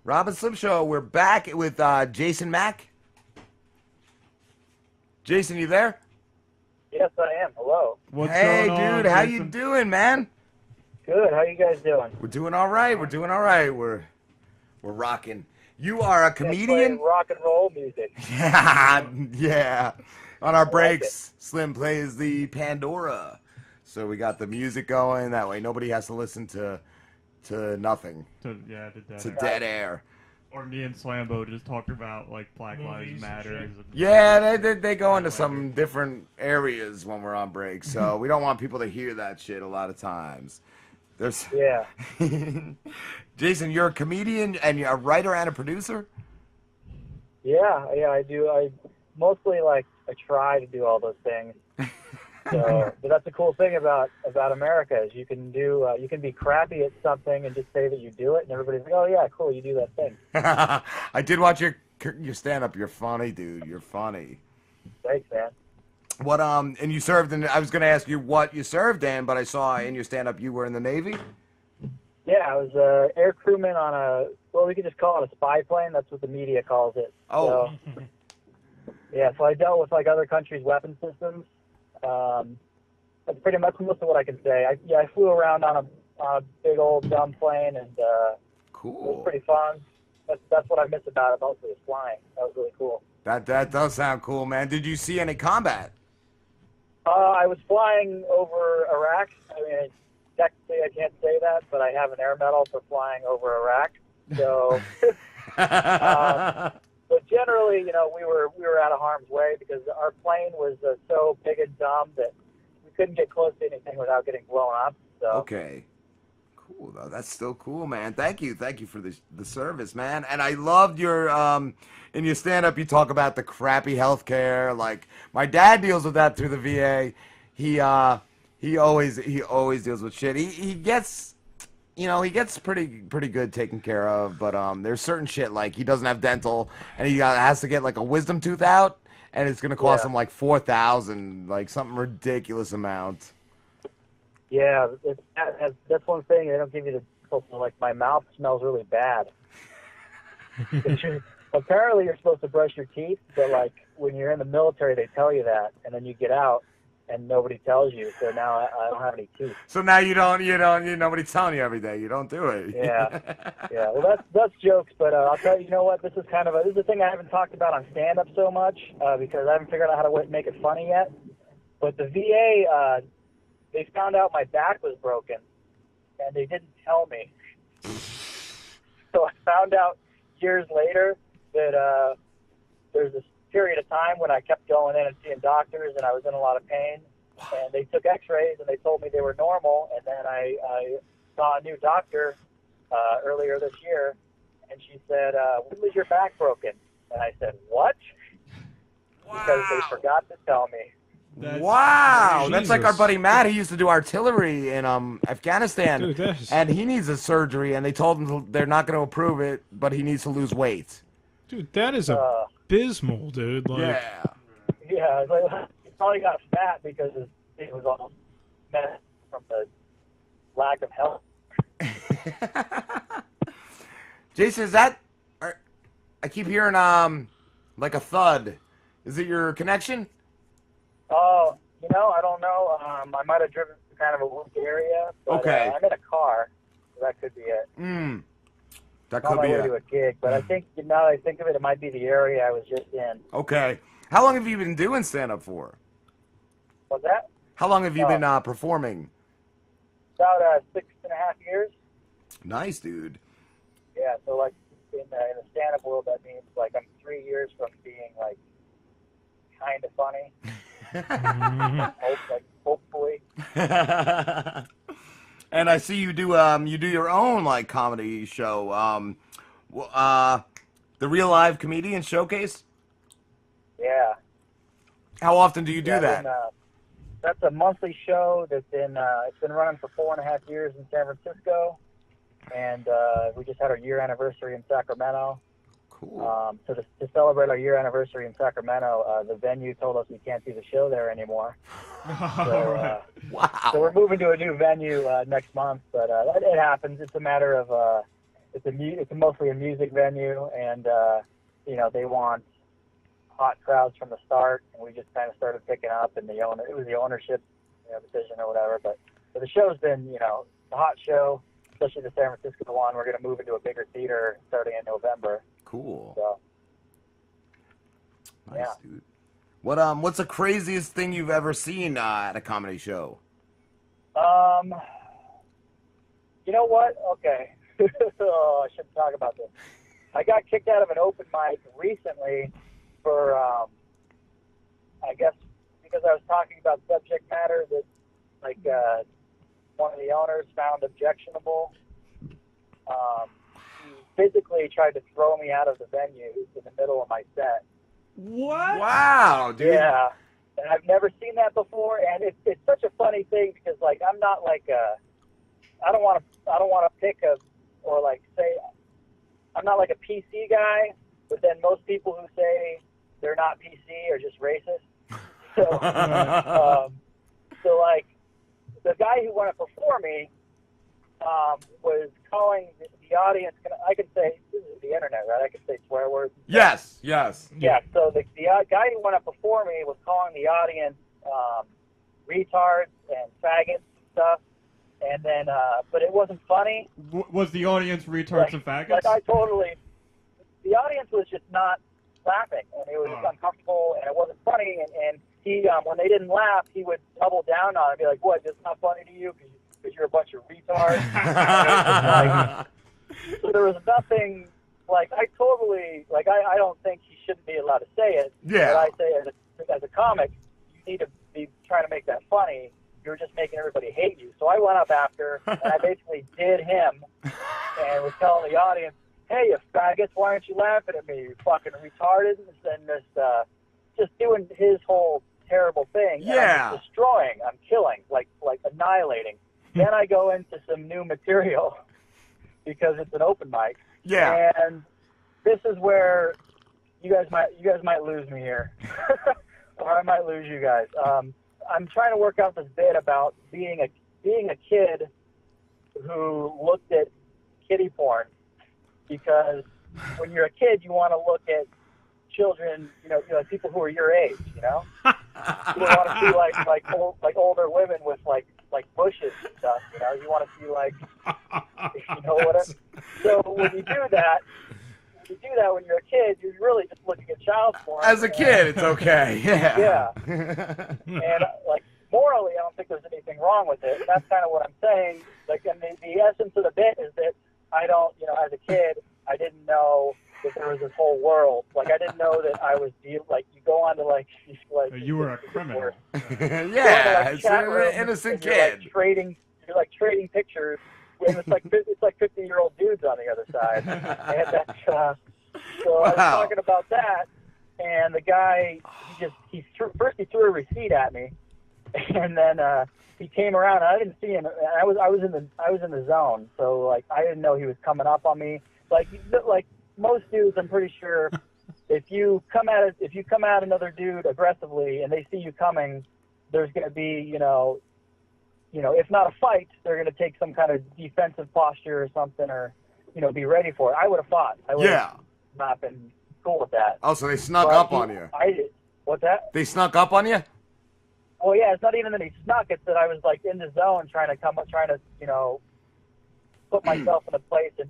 Rob and Slim Show. We're back with Jason Mack. Jason, you there? Yes, I am. Hello. What's Hey, going on, dude, how Jason? you doing, man? Good. How you guys doing? We're doing all right. We're doing all right. We're rocking. You are a comedian? Play rock and roll music. Yeah, yeah. On our like breaks, Slim plays the Pandora. So we got the music going. That way nobody has to listen to nothing, To dead dead air. Or me and Slambo just talked about like Black Lives Matter. Yeah, they go into some different areas when we're on break. So we don't want people to hear that shit a lot of times. There's Yeah. Jason, you're a comedian and you're a writer and a producer? Yeah, I do. I mostly I try to do all those things. So, but that's the cool thing about America is you can be crappy at something and just say that you do it, and everybody's like, oh yeah, cool, you do that thing. I did watch your stand up. You're funny, dude. You're funny. Thanks, man. What and you served in, I was going to ask you what you served in, but I saw in your stand up you were in the Navy? Yeah, I was a air crewman on we could just call it a spy plane. That's what the media calls it. Oh. So, yeah, so I dealt with other countries' weapon systems. That's pretty much most of what I can say. I flew around on a big old dumb plane, and Cool. it was pretty fun. That's what I miss about it. Mostly is flying. That was really cool. That does sound cool, man. Did you see any combat? I was flying over Iraq. I mean, technically I can't say that, but I have an air medal for flying over Iraq. So, but generally, we were out of harm's way because our plane was so big and dumb that we couldn't get close to anything without getting blown up. So. Okay. Cool, though. That's still cool, man. Thank you for the service, man. And I loved your in your stand-up you talk about the crappy health care. Like my dad deals with that through the VA. He always deals with shit. He gets pretty good taken care of, but there's certain shit like he doesn't have dental and he has to get like a wisdom tooth out, and it's gonna cost him like $4,000, like something ridiculous amount. Yeah, that's one thing. They don't give you like my mouth smells really bad. Apparently you're supposed to brush your teeth, but like when you're in the military they tell you that, and then you get out and nobody tells you. So now I don't have any teeth. So now nobody's telling you every day. You don't do it. Yeah. Yeah. Well, that's jokes, but I'll tell you. You know what? This is a thing I haven't talked about on stand-up so much because I haven't figured out how to make it funny yet. But the VA, they found out my back was broken, and they didn't tell me. So I found out years later that there's this period of time when I kept going in and seeing doctors, and I was in a lot of pain. And they took X-rays, and they told me they were normal. And then I saw a new doctor earlier this year, and she said, "When was your back broken?" And I said, "What?" Because they forgot to tell me. Wow, that's like our buddy Matt. He used to do artillery in Afghanistan, Dude, and he needs a surgery, and they told him they're not going to approve it, but he needs to lose weight. Dude, that is abysmal, dude. Like, Yeah. Yeah, he probably got fat because it was all messed from the lack of health. Jason, I keep hearing like a thud. Is it your connection? Oh, I don't know. I might have driven to kind of a weak area. But, Okay. I'm in a car, so that could be it. That On could my be way to a gig, but I think now that I think of it, it might be the area I was just in. Okay. How long have you been doing stand-up for? What's that? How long have you been performing? About 6.5 years. Nice, dude. Yeah, so like in the stand-up world, that means like I'm 3 years from being like kind of funny. Hopefully. And I see you do your own like comedy show. The Real Live Comedian Showcase. Yeah. How often do you do that? That's a monthly show that's it's been running for 4.5 years in San Francisco, and we just had our year anniversary in Sacramento. Cool. So to celebrate our year anniversary in Sacramento, the venue told us we can't do the show there anymore. So, wow. So we're moving to a new venue next month, but it happens. It's a matter of it's mostly a music venue, and you know, they want hot crowds from the start, and we just kind of started picking up, and it was the ownership, you know, decision or whatever. But the show's been, you know, a hot show, especially the San Francisco one. We're going to move into a bigger theater starting in November. Cool. So, Nice, yeah. dude. What's the craziest thing you've ever seen at a comedy show? You know what? Okay. Oh, I shouldn't talk about this. I got kicked out of an open mic recently for, I guess, because I was talking about subject matter that, like, one of the owners found objectionable. He physically tried to throw me out of the venue in the middle of my set. What? Wow, dude. Yeah, and I've never seen that before, and it's such a funny thing because, like, I'm not like I don't want to pick or like say I'm not like a PC guy, but then most people who say they're not PC are just racist. So, so like the guy who went up before me was calling the audience. I can say this is the internet, right? I can say swear words. Yes, yes. Yeah. So the guy who went up before me was calling the audience retards and faggots and stuff. And then, but it wasn't funny. Was the audience retards and faggots? Like the audience was just not laughing, and it was just uncomfortable, and it wasn't funny. And he, when they didn't laugh, he would double down on it and be like, "What? It's not funny to you because you're a bunch of retards." So there was nothing. Like I don't think he shouldn't be allowed to say it. Yeah. But I say as a comic, you need to be trying to make that funny. You're just making everybody hate you. So I went up after, and I basically did him, and was telling the audience, "Hey, you faggots, why aren't you laughing at me? You fucking retarded," and just doing his whole terrible thing. Yeah. I'm destroying, I'm killing, like annihilating. Then I go into some new material because it's an open mic. Yeah. And this is where you guys might lose me here, or I might lose you guys. I'm trying to work out this bit about being a kid who looked at kiddie porn, because when you're a kid, you want to look at children, you know, people who are your age, you know. You don't want to see like older women with like bushes and stuff, you know. You want to see like, you know, whatever. So when you do that when you're a kid, you're really just looking at child porn. As a kid, it's okay. Yeah. Yeah. And like morally, I don't think there's anything wrong with it. That's kind of what I'm saying. Like, and the essence of the bit is that I don't, you know, as a kid, I didn't know that there was this whole world. Like, I didn't know that I was like, you go on to like you were a criminal. Yeah, it's an innocent kid. You're like trading pictures. And it's like 50-year-old dudes on the other side. And that's, so I was talking about that, and the guy, first he threw a receipt at me, and then he came around, and I didn't see him. And I was in the zone, so like I didn't know he was coming up on me. Like most dudes, I'm pretty sure if you come at another dude aggressively and they see you coming, there's going to be, you know, if not a fight, they're going to take some kind of defensive posture or something, or, you know, be ready for it. I would have fought. I would have not been cool with that. Oh, so they snuck up on you. I did. What's that? They snuck up on you? Well, yeah, it's not even that he snuck. It's that I was, like, in the zone trying to, you know, put myself in a place and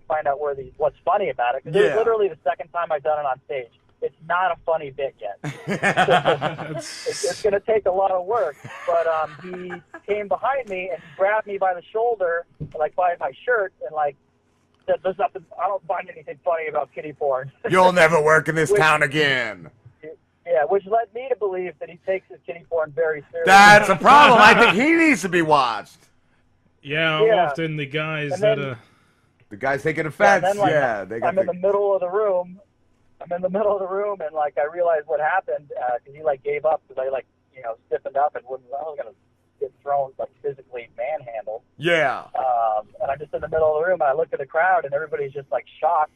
find out what's funny about it. Because it was literally the second time I've done it on stage. It's not a funny bit yet. It's going to take a lot of work. But he came behind me and grabbed me by the shoulder, like by my shirt, and like said, "There's nothing. I don't find anything funny about kiddie porn." You'll never work in this town again. Yeah, which led me to believe that he takes his kiddie porn very seriously. That's a problem. I think he needs to be watched. Yeah, often the guys the guys taking offense. Then, like, they got I'm in the middle of the room. And like I realized what happened because he like gave up because I like, you know, stiffened up and I was gonna get thrown, like physically manhandled. Yeah. And I'm just in the middle of the room and I look at the crowd and everybody's just like shocked.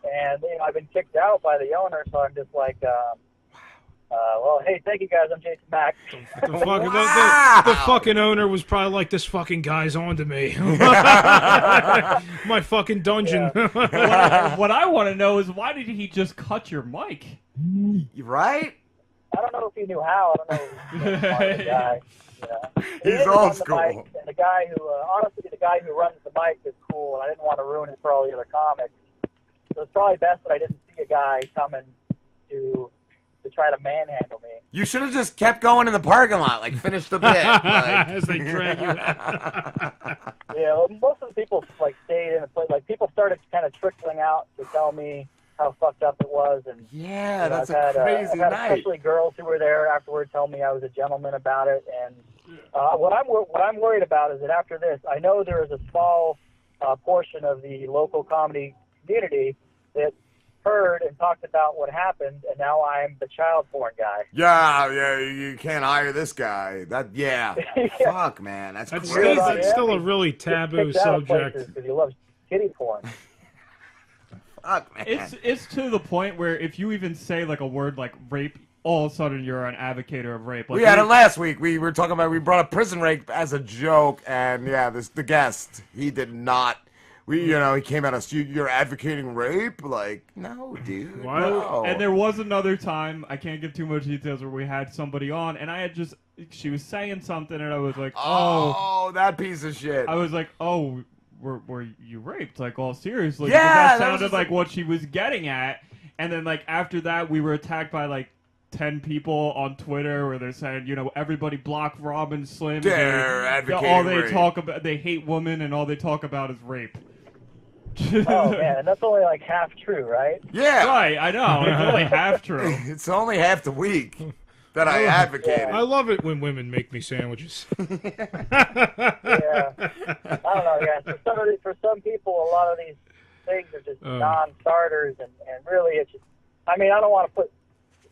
And you know, I've been kicked out by the owner, so I'm just like, Well, hey, thank you guys. I'm Jason Mack. The fucking owner was probably like, this fucking guy's on to me. My fucking dungeon. What I want to know is why did he just cut your mic? Right? I don't know if he knew how. I don't know if he was the guy. Yeah. He's old school. And the guy who, honestly, the guy who runs the mic is cool, and I didn't want to ruin it for all the other comics. So it's probably best that I didn't see a guy coming to try to manhandle me. You should have just kept going in the parking lot, like finish the bit. Like. As they drag you out. Yeah, well, most of the people like stayed in the place. Like people started kind of trickling out to tell me how fucked up it was, and yeah, that's I've a crazy had night. especially girls who were there afterward tell me I was a gentleman about it. And what I'm worried about is that after this, I know there is a small portion of the local comedy community that heard and talked about what happened, and now I'm the child porn guy. Yeah, you can't hire this guy. Yeah. Fuck, man, that's crazy. Still a really taboo subject. Because you love kitty porn. Fuck, man. It's to the point where if you even say like a word like rape, all of a sudden you're an advocate of rape. Like, we had it last week. We were talking about, we brought up prison rape as a joke, and yeah, the guest, he did not. He came at us, you're advocating rape? Like, no, dude. Why? No. And there was another time, I can't give too much details, where we had somebody on, and she was saying something, and I was like, oh, that piece of shit. I was like, oh, were you raped? Like, all seriously? Yeah, that sounded like what she was getting at. And then, like, after that, we were attacked by, like, 10 people on Twitter where they're saying, everybody block Robin Slim. They're advocating all they rape. talk about, they hate women, and all they talk about is rape. Oh man, and that's only like half true, right? Yeah. Right, I know. It's only half true. It's only half the week that I advocated. I love it when women make me sandwiches. Yeah. I don't know, yeah. For some people, a lot of these things are just non-starters, and really it's just, I mean, I don't want to put,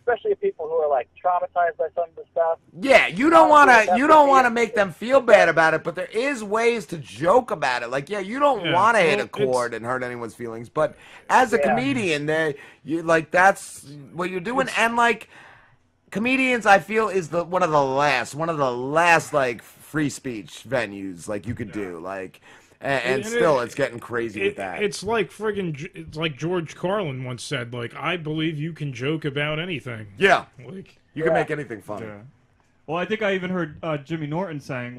especially people who are like traumatized by some of the stuff. Yeah, you don't want to make them feel bad about it, but there is ways to joke about it. Like, yeah, you don't want to hit a chord and hurt anyone's feelings, but as a comedian, that's what you're doing. And like comedians, I feel is one of the last like free speech venues like you could do. Like, and still, it's getting crazy with that. It's like it's like George Carlin once said, like, I believe you can joke about anything. Yeah. Like, you can make anything funny. Yeah. Well, I think I even heard Jimmy Norton saying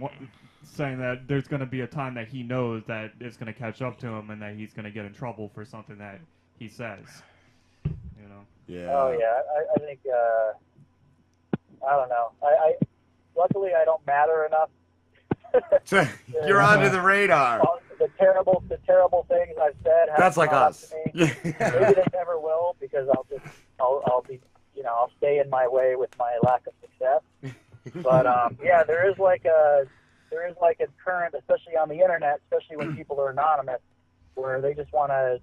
that there's going to be a time that he knows that it's going to catch up to him and that he's going to get in trouble for something that he says. Yeah. Oh yeah, I think I don't know. Luckily I don't matter enough. You're under the radar. The terrible things I've said. That's like us. Maybe they never will, because I'll be, I'll stay in my way with my lack of success. But yeah, there is like a current, especially on the internet, especially when people are anonymous, where they just want to,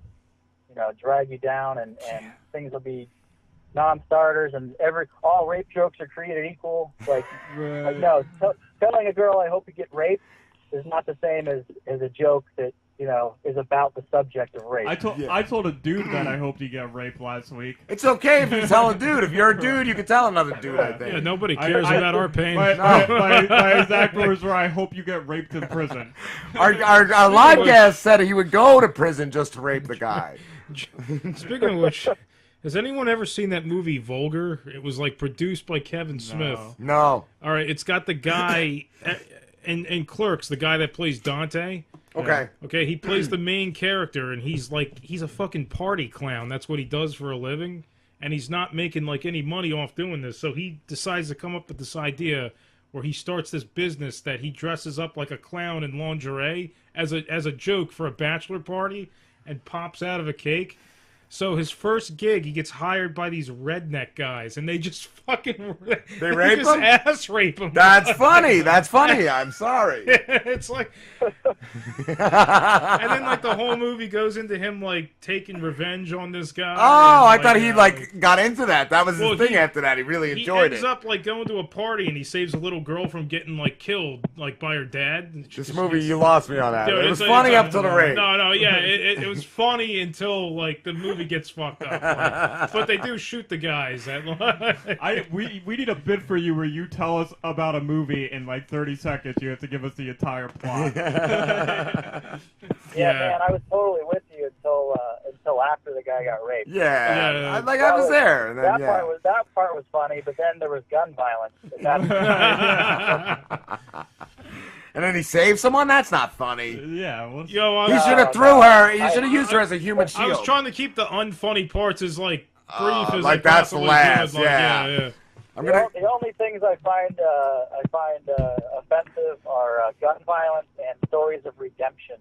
drag you down, and things will be non-starters, and all rape jokes are created equal. Like, no, telling a girl I hope you get raped is not the same as a joke that is about the subject of rape. I told a dude that I hoped he get raped last week. It's okay if you tell a dude. If you're a dude, you can tell another dude. I think. Yeah, nobody cares about our pain. My exact words were, I hope you get raped in prison. Our live guest said he would go to prison just to rape the guy. Speaking of which, has anyone ever seen that movie Vulgar? It was like produced by Kevin Smith. No. All right, it's got the guy in Clerks, the guy that plays Dante. Okay. Okay, he plays the main character, and he's a fucking party clown. That's what he does for a living, and he's not making like any money off doing this. So he decides to come up with this idea where he starts this business that he dresses up like a clown in lingerie as a joke for a bachelor party, and pops out of a cake. So his first gig, he gets hired by these redneck guys, and they just fucking rape just him? ass rape him. That's funny. That's funny. I'm sorry. It's like, and then like the whole movie goes into him like taking revenge on this guy. Oh, I and, thought he like got into that. That was his thing. After that, he really enjoyed it. He ends up like going to a party, and he saves a little girl from getting like killed like by her dad. This movie, you lost me on that. It was funny up to the rape. No, yeah, it was funny until like the movie movie gets fucked up. Like, but they do shoot the guys. We need a bit for you where you tell us about a movie in like 30 seconds. You have to give us the entire plot. Yeah, man, I was totally with you until after the guy got raped. Yeah. I was there. And then, that part was funny, but then there was gun violence. And then he saved someone? That's not funny. Yeah. Well, he should have threw her. He should have used her as a human shield. I was trying to keep the unfunny parts as like brief as like I that's the possibly last. could. Yeah. The only things I find offensive are gun violence and stories of redemption.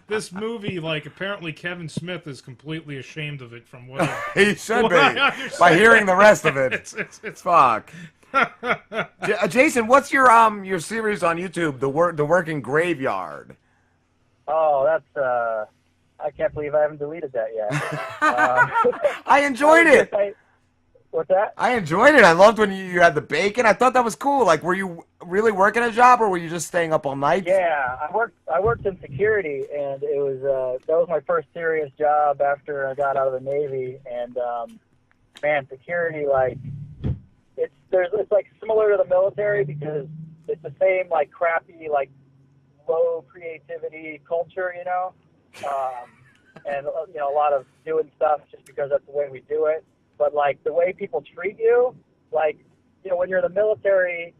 This movie, like, apparently Kevin Smith is completely ashamed of it from what he should be by hearing the rest of it. It's fuck. Jason, what's your series on YouTube, The Working Graveyard? Oh, that's I can't believe I haven't deleted that yet. I enjoyed it. What's that? I enjoyed it. I loved when you had the bacon. I thought that was cool. Like, were you really working a job, or were you just staying up all night? Yeah, I worked in security, and it was that was my first serious job after I got out of the Navy. And man, security, like it's like similar to the military because it's the same like crappy like low creativity culture, you know, and you know a lot of doing stuff just because that's the way we do it. But, like, the way people treat you, like, you know, when you're in the military,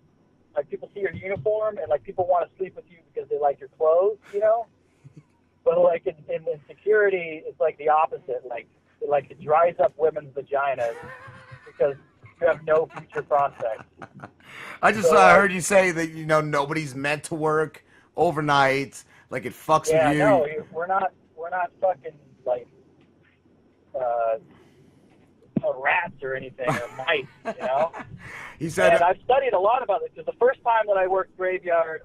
like, people see your uniform and, like, people want to sleep with you because they like your clothes, you know? But, like, in security, it's, like, the opposite. Like, it dries up women's vaginas because you have no future prospects. I just heard you say that, you know, nobody's meant to work overnight. Like, it fucks with you. Yeah, no, we're not fucking, like, rats or anything or mice, you know. He said, and I've studied a lot about this because the first time that I worked graveyard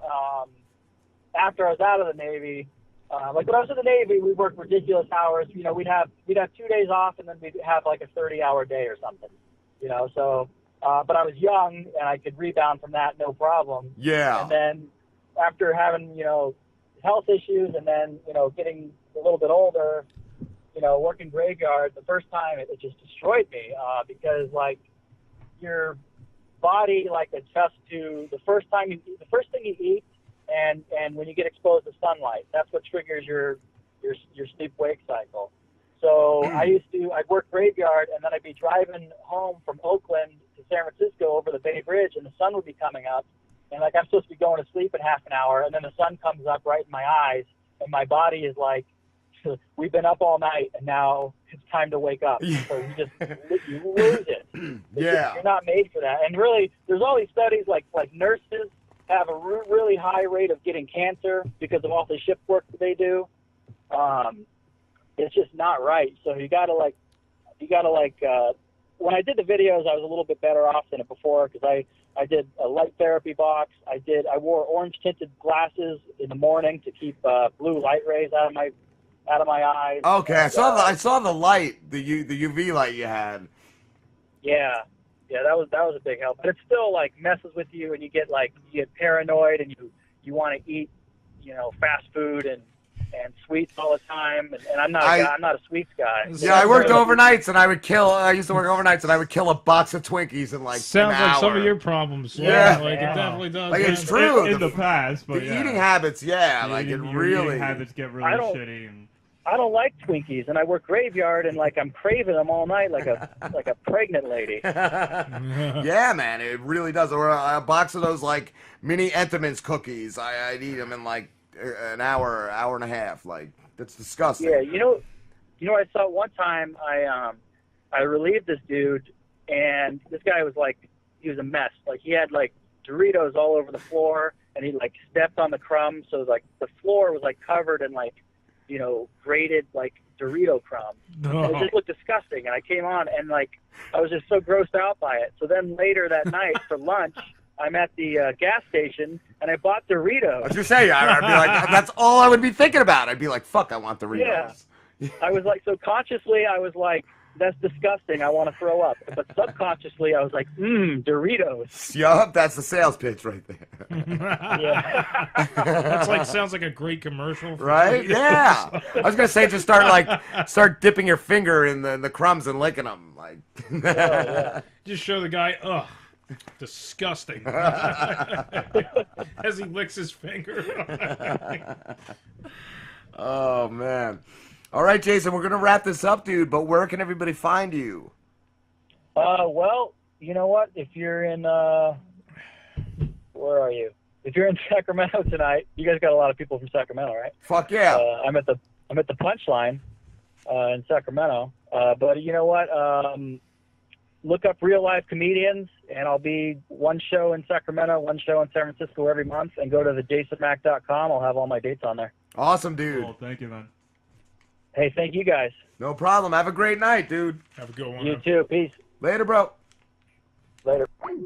after I was out of the Navy, like when I was in the Navy, we worked ridiculous hours. You know, we'd have 2 days off and then we'd have like a 30-hour day or something. You know, so but I was young and I could rebound from that no problem. Yeah. And then after having health issues and then getting a little bit older. Working graveyard, the first time it just destroyed me because like your body like adjusts to the first thing you eat and when you get exposed to sunlight, that's what triggers your sleep wake cycle. So I'd work graveyard and then I'd be driving home from Oakland to San Francisco over the Bay Bridge and the sun would be coming up and like I'm supposed to be going to sleep in half an hour and then the sun comes up right in my eyes and my body is like, we've been up all night, and now it's time to wake up. Yeah. So you lose it. Yeah. You're not made for that. And really, there's all these studies like nurses have a really high rate of getting cancer because of all the shift work that they do. It's just not right. So you gotta when I did the videos, I was a little bit better off than it before because I did a light therapy box. I wore orange tinted glasses in the morning to keep blue light rays out of my eyes. Okay, I saw the light, the UV light you had. Yeah, that was a big help. But it still like messes with you, and you get paranoid, and you want to eat, fast food and sweets all the time. And I'm not a sweets guy. Yeah, I worked overnights, and I used to work overnights, and I would kill a box of Twinkies in like sounds an like hour. some of your problems. Yeah. Like it definitely does. Like it's true. In the past, but the eating habits, like it really. Eating habits get really shitty. And I don't like Twinkies, and I work graveyard, and like I'm craving them all night, like a pregnant lady. Yeah, man, it really does. Or a box of those like mini Entenmann's cookies. I'd eat them in like an hour and a half. Like that's disgusting. Yeah, I saw one time I relieved this dude, and this guy was like he was a mess. Like he had like Doritos all over the floor, and he like stepped on the crumbs, so like the floor was like covered in like grated like Dorito crumbs. No. It just looked disgusting. And I came on and like I was just so grossed out by it. So then later that night for lunch, I'm at the gas station and I bought Doritos. I was just saying, I'd be like, that's all I would be thinking about. I'd be like, fuck, I want Doritos. Yeah. I was like, so consciously I was like, that's disgusting. I want to throw up. But subconsciously, I was like, Doritos. Yup, that's the sales pitch right there. Yeah. That's like sounds like a great commercial. For Right? Doritos. Yeah. I was gonna say just start dipping your finger in the crumbs and licking them. Like. Yeah. Just show the guy, ugh, disgusting. As he licks his finger. Oh man. All right, Jason, we're gonna wrap this up, dude. But where can everybody find you? Well, you know what? If you're in, where are you? If you're in Sacramento tonight, you guys got a lot of people from Sacramento, right? Fuck yeah. I'm at the Punchline in Sacramento. But you know what? Look up real life comedians, and I'll be one show in Sacramento, one show in San Francisco every month. And go to thejasonmack.com. I'll have all my dates on there. Awesome, dude. Cool, thank you, man. Hey, thank you guys. No problem. Have a great night, dude. Have a good one. You man. too. Peace. Later, bro. Later. All right.